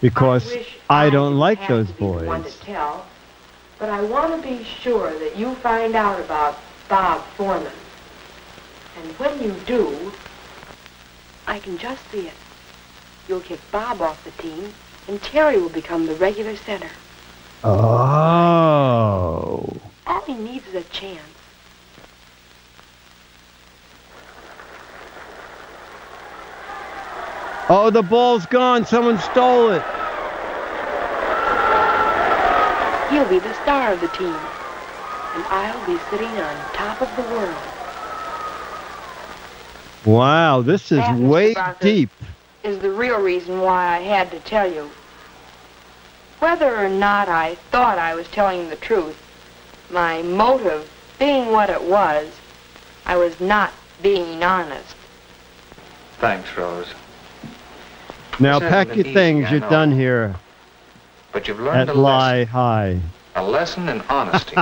Because wish I don't didn't like have those to be the one boys. to tell, but I want to be sure that you find out about Bob Foreman. And when you do, I can just see it. You'll kick Bob off the team, and Terry will become the regular center. Oh. All he needs is a chance. Oh, the ball's gone. Someone stole it. He'll be the star of the team, and I'll be sitting on top of the world. Wow, this is That, Mr. way Barker, deep. is the real reason why I had to tell you. Whether or not I thought I was telling the truth, my motive being what it was, I was not being honest. Thanks, Rose. Now This pack hasn't your been things. easy, I You're know. done here But you've learned at a Lie lesson. High. A lesson in honesty.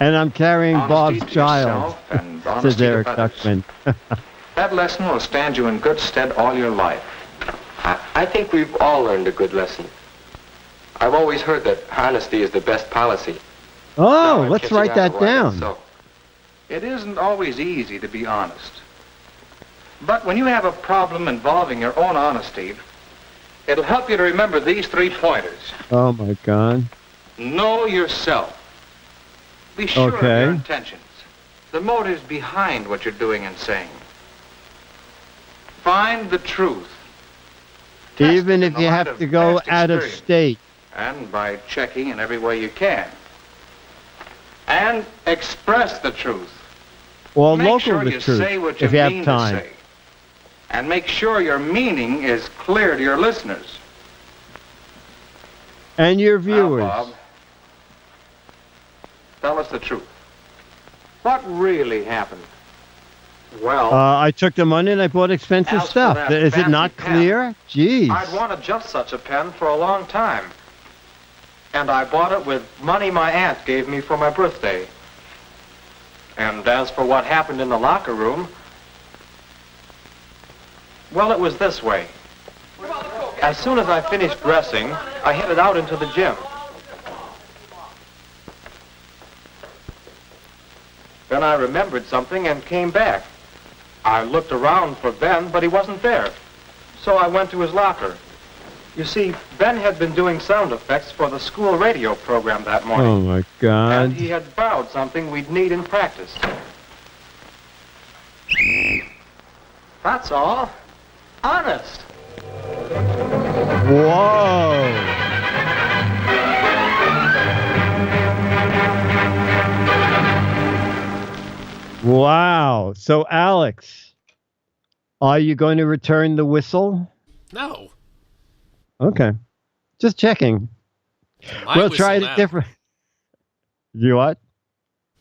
And I'm carrying Honesty Bob's to child, yourself and says honesty Eric to others. Duckman. That lesson will stand you in good stead all your life. I think we've all learned a good lesson. I've always heard that honesty is the best policy. Now Oh, I'm let's catching write on that to why that's down. so. It isn't always easy to be honest. But when you have a problem involving your own honesty, it'll help you to remember these 3 pointers. Oh, my God. Know yourself. Be sure of Okay. your intentions, the motives behind what you're doing and saying. Find the truth. Test Even it if in you the light have to go past out of experience, state. and by checking in every way you can. And express the truth. Or Make local sure the you truth, say what you if you mean have time. to say. And make sure your meaning is clear to your listeners. And your Now, viewers. Bob, tell us the truth. What really happened? Well, I took the money and I bought expensive As for stuff. that Is it fancy not pen, clear? Jeez. I'd wanted just such a pen for a long time. And I bought it with money my aunt gave me for my birthday. And as for what happened in the locker room, well, it was this way. As soon as I finished dressing, I headed out into the gym. Then I remembered something and came back. I looked around for Ben, but he wasn't there. So I went to his locker. You see, Ben had been doing sound effects for the school radio program that morning. Oh, my God. And he had borrowed something we'd need in practice. That's all. Honest. Whoa. Wow. So, Alex, are you going to return the whistle? No. Okay. Just checking. My We'll whistle try now. it different. You what?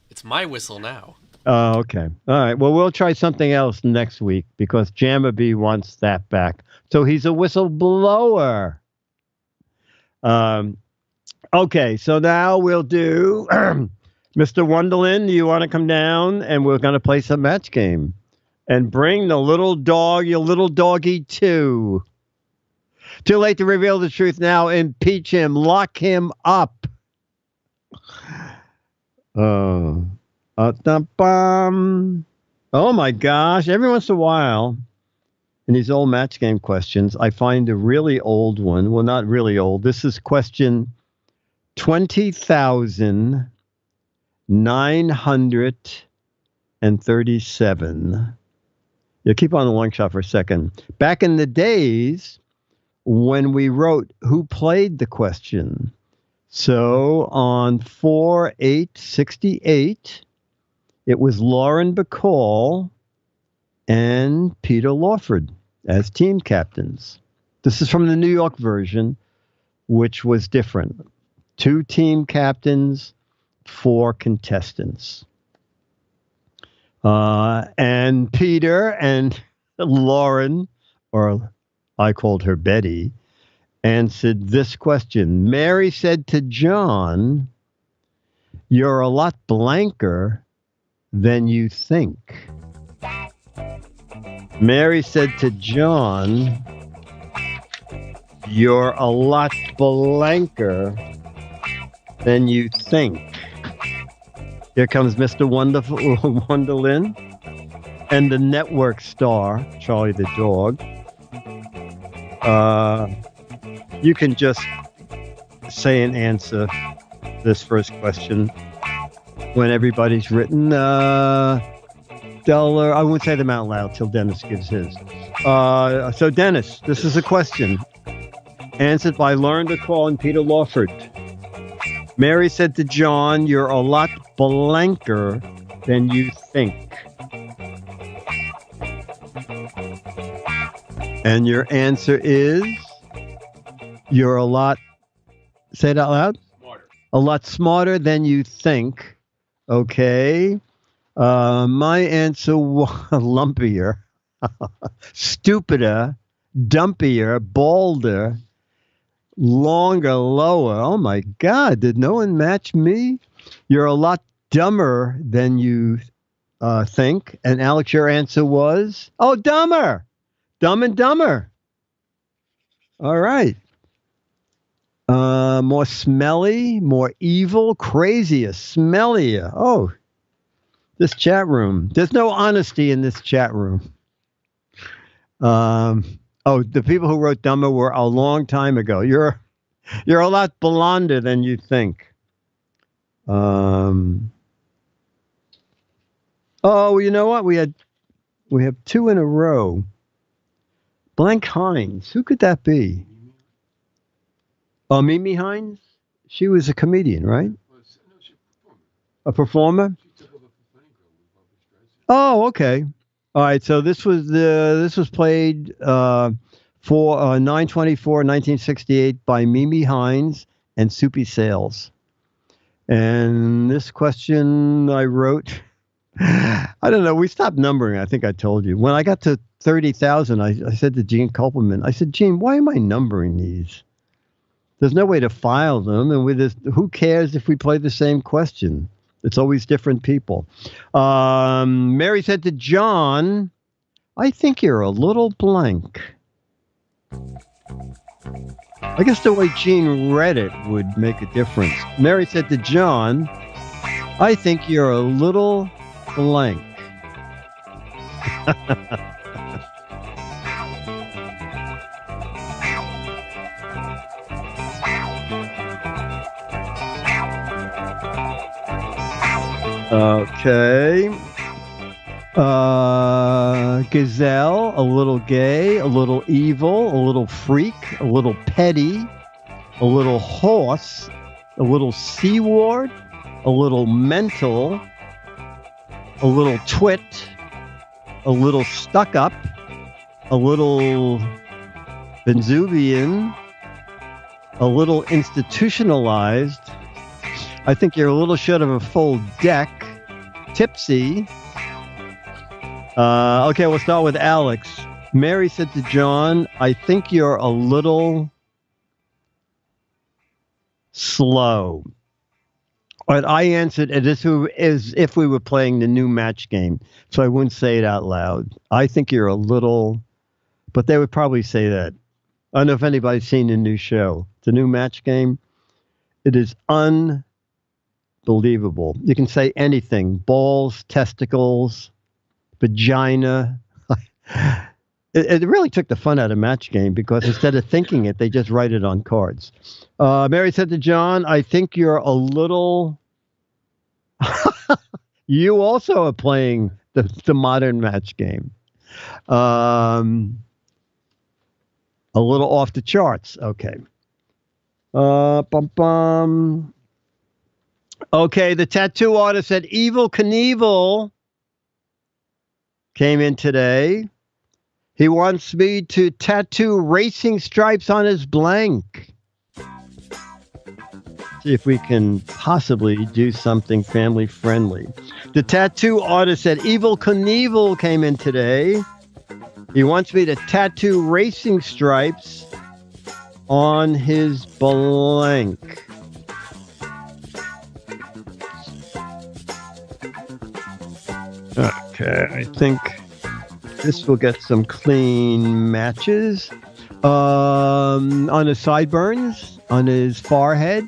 It's my whistle now. Oh, okay. All right. Well, we'll try something else next week because Jammerby wants that back. So he's a whistleblower. Okay. So now we'll do Mr. Wonderland. Do you want to come down and we're going to play some match game and bring the little dog, your little doggy too. Too late to reveal the truth now. Impeach him. Lock him up. Oh. Oh my gosh. Every once in a while, in these old match game questions, I find a really old one. Well, not really old. This is question 20,937. You keep on the long shot for a second. Back in the days when we wrote who played the question. So on 4/8/68, it was Lauren Bacall and Peter Lawford as team captains. This is from the New York version, which was different. 2 team captains, 4 contestants. And Peter and Lauren, or I called her Betty, answered this question. Mary said to John, "You're a lot blanker than you think." Mary said to John, "You're a lot blanker than you think." Here comes Mr. Wonderful Wonderland and the network star, Charlie the dog. You can just say and answer this first question when everybody's written. Dollar, I won't say them out loud till Dennis gives his. So Dennis, this is a question answered by Lauren Bacall and Peter Lawford. Mary said to John, "You're a lot blanker than you think." And your answer is, you're a lot, say it out loud? Smarter. A lot smarter than you think. Okay. My answer was lumpier, stupider, dumpier, balder, longer, lower. Oh my God, did no one match me? You're a lot dumber than you think. And Alex, your answer was, oh, dumber. Dumb and Dumber. All right. More smelly, more evil, crazier, smellier. Oh, this chat room. There's no honesty in this chat room. The people who wrote Dumber were a long time ago. You're a lot blonder than you think. Oh, you know what? We have 2 in a row. Blank Hines. Who could that be? Oh, Mimi Hines? She was a comedian, right? A performer? Oh, okay. All right, so this was played for 9/24/1968 by Mimi Hines and Soupy Sales. And this question I wrote, I don't know, we stopped numbering, I think I told you. When I got to 30,000, I said to Gene Kopelman, I said, Gene, why am I numbering these? There's no way to file them, and who cares if we play the same question? It's always different people. Mary said to John, I think you're a little blank. I guess the way Gene read it would make a difference. Mary said to John, I think you're a little blank. Okay. Gazelle, a little gay, a little evil, a little freak, a little petty, a little horse, a little seaward, a little mental, a little twit, a little stuck up, a little Benzuvian, a little institutionalized. I think you're a little short of a full deck. Tipsy. Okay, we'll start with Alex. Mary said to John, I think you're a little slow. But I answered as if we were playing the new match game, so I wouldn't say it out loud. I think you're a little, but they would probably say that. I don't know if anybody's seen the new show. The new match game. It is unbelievable. You can say anything. Balls, testicles, vagina. It really took the fun out of match game because instead of thinking it, they just write it on cards. Mary said to John, I think you're a little... You also are playing the modern match game. A little off the charts. Okay. Okay, the tattoo artist at Evel Knievel came in today. He wants me to tattoo racing stripes on his blank. See if we can possibly do something family friendly. The tattoo artist at Evel Knievel came in today. He wants me to tattoo racing stripes on his blank. Okay, I think this will get some clean matches. On his sideburns, on his forehead,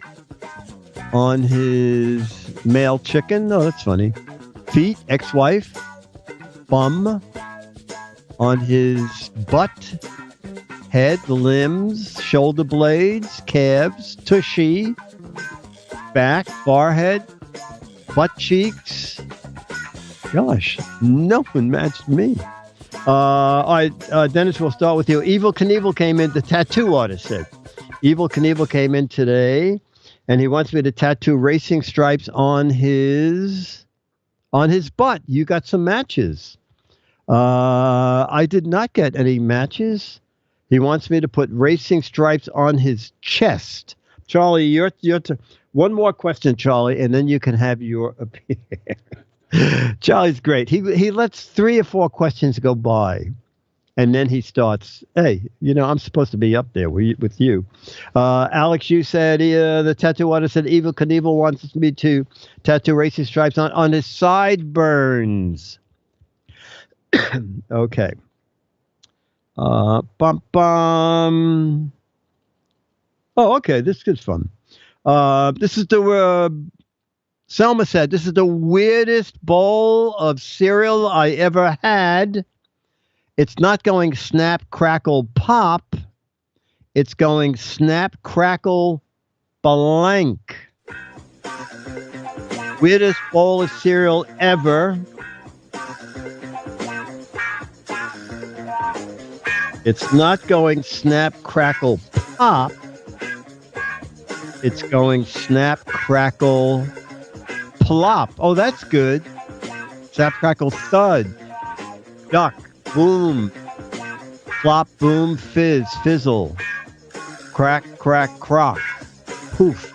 on his male chicken. Oh, that's funny. Feet, ex-wife, bum, on his butt, head, limbs, shoulder blades, calves, tushy, back, forehead, butt cheeks. Gosh, no one matched me. All right, Dennis, we'll start with you. Evel Knievel came in, the tattoo artist said. Evel Knievel came in today, and he wants me to tattoo racing stripes on his butt. You got some matches. I did not get any matches. He wants me to put racing stripes on his chest. Charlie, your one more question, Charlie, and then you can have your opinion. Charlie's great. He lets 3 or 4 questions go by, and then he starts, hey, I'm supposed to be up there with you. Alex, you said the tattoo artist said Evel Knievel wants me to tattoo racing stripes on his sideburns. Okay. Oh, okay. This is fun. This is the... Selma said, this is the weirdest bowl of cereal I ever had. It's not going snap, crackle, pop. It's going snap, crackle, blank. Weirdest bowl of cereal ever. It's not going snap, crackle, pop. It's going snap, crackle, plop. Oh, that's good. Snap, crackle, thud. duck, boom, flop, boom, fizz, fizzle, crack, crack, crock, poof.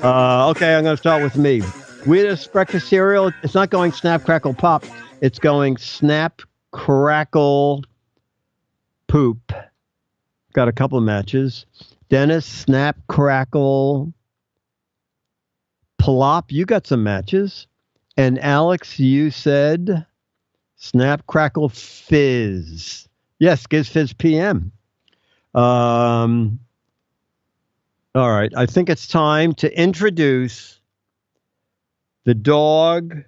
Okay, I'm going to start with me. Weirdest breakfast cereal. It's not going snap, crackle, pop. It's going snap, crackle, poop. Got a couple of matches. Dennis, snap, crackle, plop. You got some matches. And Alex, you said snap, crackle, fizz. Yes, Giz Fiz PM. All right. I think it's time to introduce the dog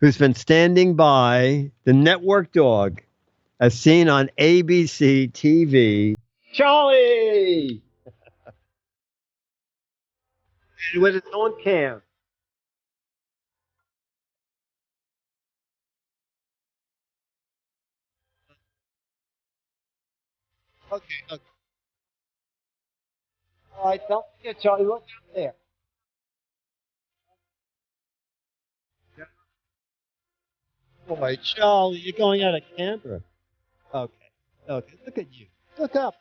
who's been standing by, the network dog, as seen on ABC TV. Charlie! With his own cam. Okay. All right, don't forget, Charlie, look out there. Boy, Charlie, you're going out of camera. Okay. Look at you. Look up.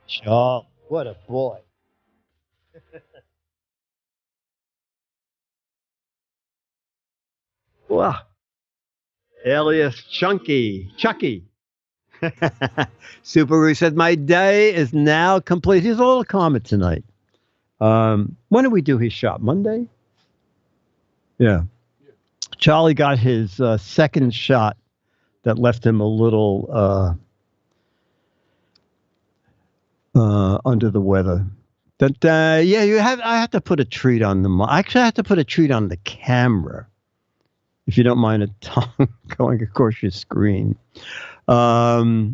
Charlie, what a boy. Wow. Alias Chucky. Subaru said, my day is now complete. He's a little calmer tonight. When did we do his shot? Monday? Yeah. Charlie got his second shot that left him a little under the weather. But yeah, I have to put a treat on the. Actually, I have to put a treat on the camera, if you don't mind a tongue going across your screen. So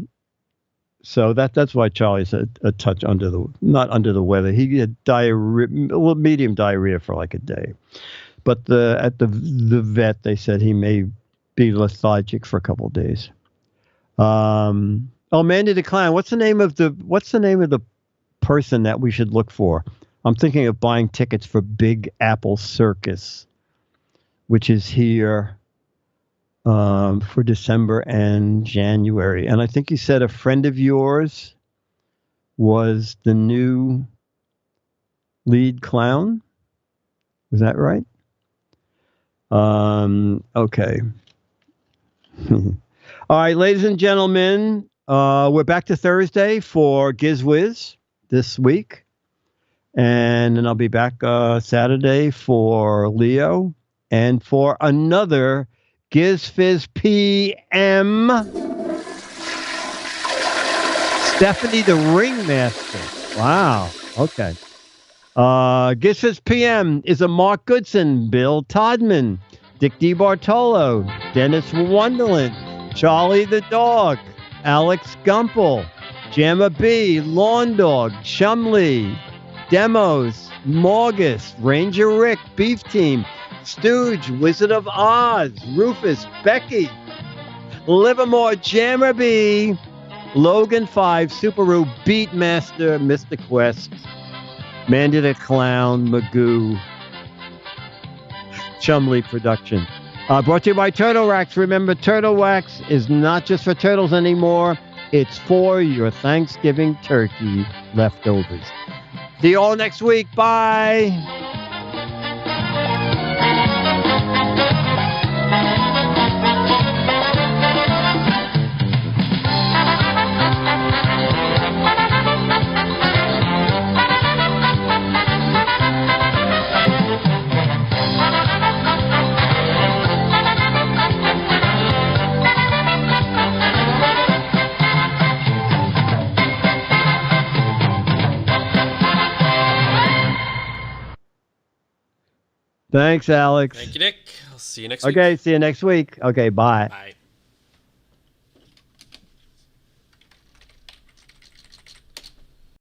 that's why Charlie's a touch not under the weather. He had diarrhea, medium diarrhea for like a day. But at the vet, they said he may be lethargic for a couple of days. Mandy the Clown. What's the name of the person that we should look for? I'm thinking of buying tickets for Big Apple Circus, which is here for December and January. And I think you said a friend of yours was the new lead clown. Was that right? Okay. All right, ladies and gentlemen, we're back to Thursday for GizWiz this week. And then I'll be back Saturday for Leo and for another GizFiz PM. Stephanie the Ringmaster. Wow. Okay. GizFiz PM is a Mark Goodson, Bill Todman, Dick DeBartolo, Dennis Wonderland, Charlie the Dog, Alex Gumpel, Jamma B, Lawn Dog, Chumley, Demos, Morgus, Ranger Rick, Beef Team, Stooge, Wizard of Oz, Rufus, Becky, Livermore, Jamma B, Logan 5, Subaru, Beatmaster, Mr. Quest, Mandy the Clown, Magoo, Chumley Production. Brought to you by Turtle Wax. Remember, Turtle Wax is not just for turtles anymore. It's for your Thanksgiving turkey leftovers. See you all next week. Bye. Thanks, Alex. Thank you, Nick. I'll see you next week. Okay, see you next week. Okay, bye. Bye.